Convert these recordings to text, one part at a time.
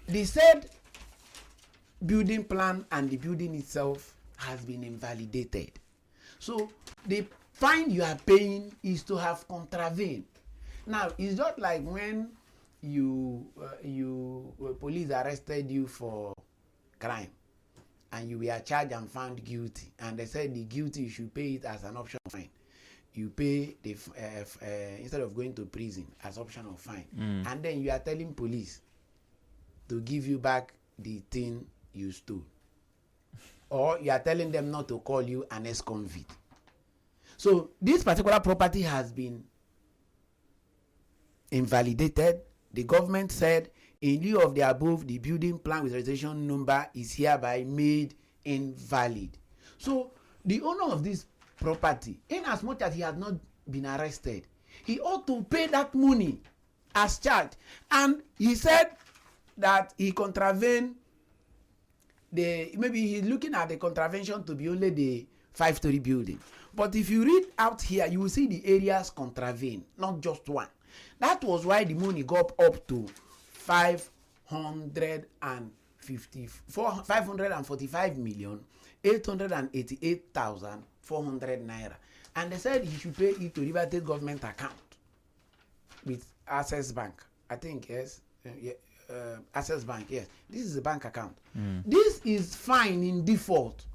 the said building plan and the building itself has been invalidated. So the fine you are paying is to have contravened. Now it's not like when police arrested you for crime and you were charged and found guilty, and they said the guilty you should pay it as an option fine. You pay the instead of going to prison as option of fine, and then you are telling police to give you back the thing you stole, or you are telling them not to call you an ex-convict. So this particular property has been invalidated. The government said, in lieu of the above, the building plan with registration number is hereby made invalid. So the owner of this property, in as much as he has not been arrested, he ought to pay that money as charged. And he said that he contravened maybe he's looking at the contravention to be only the 5-story building. But if you read out here, you will see the areas contravened, not just one. That was why the money got up to 545,888,400 naira. And they said he should pay it to River State government account with Access Bank. I think, yes. Access Bank, yes. This is a bank account. This is fine in default.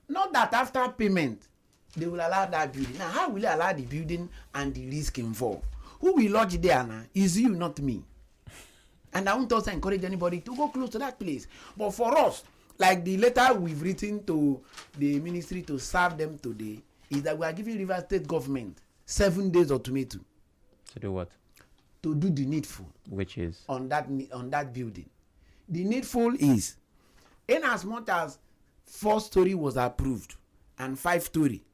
Not that after payment, they will allow that building. Now, how will they allow the building and the risk involved? Who will lodge there now? Is you, not me. And I won't also encourage anybody to go close to that place. But for us, like the letter we've written to the ministry to serve them today, is that we are giving River State government 7 days ultimatum. To do what? To do the needful. Which is? On that building. The needful is, in as much as 4-story was approved and 5-story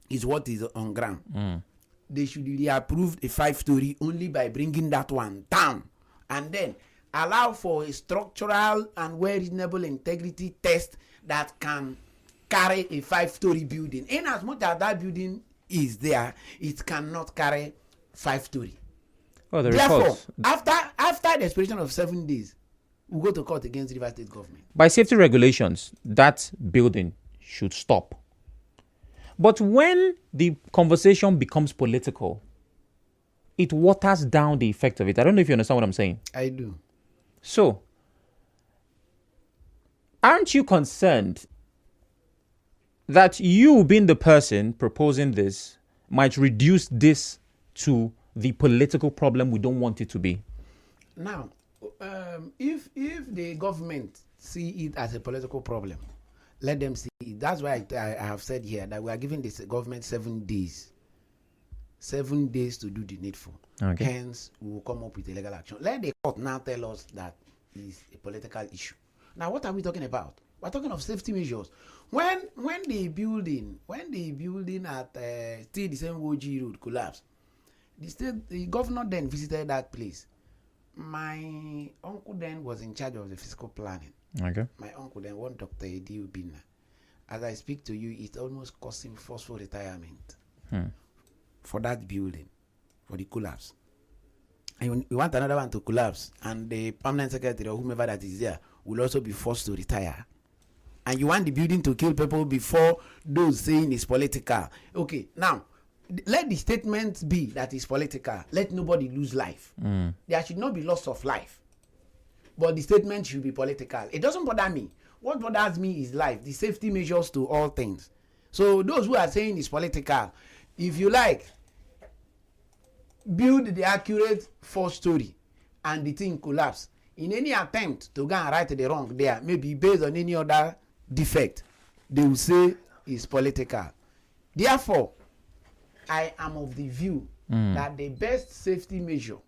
is what is on ground, they should reapprove a 5-story only by bringing that one down, and then allow for a structural and well reasonable integrity test that can carry a 5-story building. In as much as that building is there, it cannot carry 5-story. Oh, therefore, after the expiration of 7 days, we go to court against River State government. By safety regulations, that building should stop. But when the conversation becomes political, it waters down the effect of it. I don't know if you understand what I'm saying. I do. So, aren't you concerned that you, being the person proposing this, might reduce this to the political problem we don't want it to be? Now, if the government see it as a political problem, let them see it. That's why I have said here that we are giving this government 7 days. 7 days to do the needful. Okay. Hence, we will come up with a legal action. Let the court now tell us that it's a political issue. Now, what are we talking about? We're talking of safety measures. When the building at still the same OG road collapsed, the governor then visited that place. My uncle then was in charge of the fiscal planning. Okay. My uncle then, one Dr. Edi Ubina. As I speak to you, it almost cost him forceful retirement for that building, for the collapse. And we want another one to collapse, and the permanent secretary or whomever that is there will also be forced to retire. And you want the building to kill people before those saying it's political. Okay, now, let the statement be that it's political. Let nobody lose life. There should not be loss of life. But the statement should be political. It doesn't bother me. What bothers me is life, the safety measures to all things. So those who are saying it's political, if you like, build the accurate 4-story and the thing collapse. In any attempt to go and right the wrong there, maybe based on any other defect, they will say it's political. Therefore, I am of the view that the best safety measure,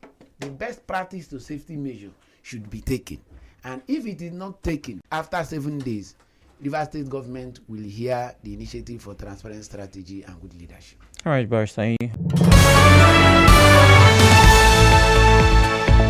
the best practice to safety measure should be taken. And if it is not taken, after 7 days, River State government will hear the initiative for transparent strategy and good leadership. All right, Barrister.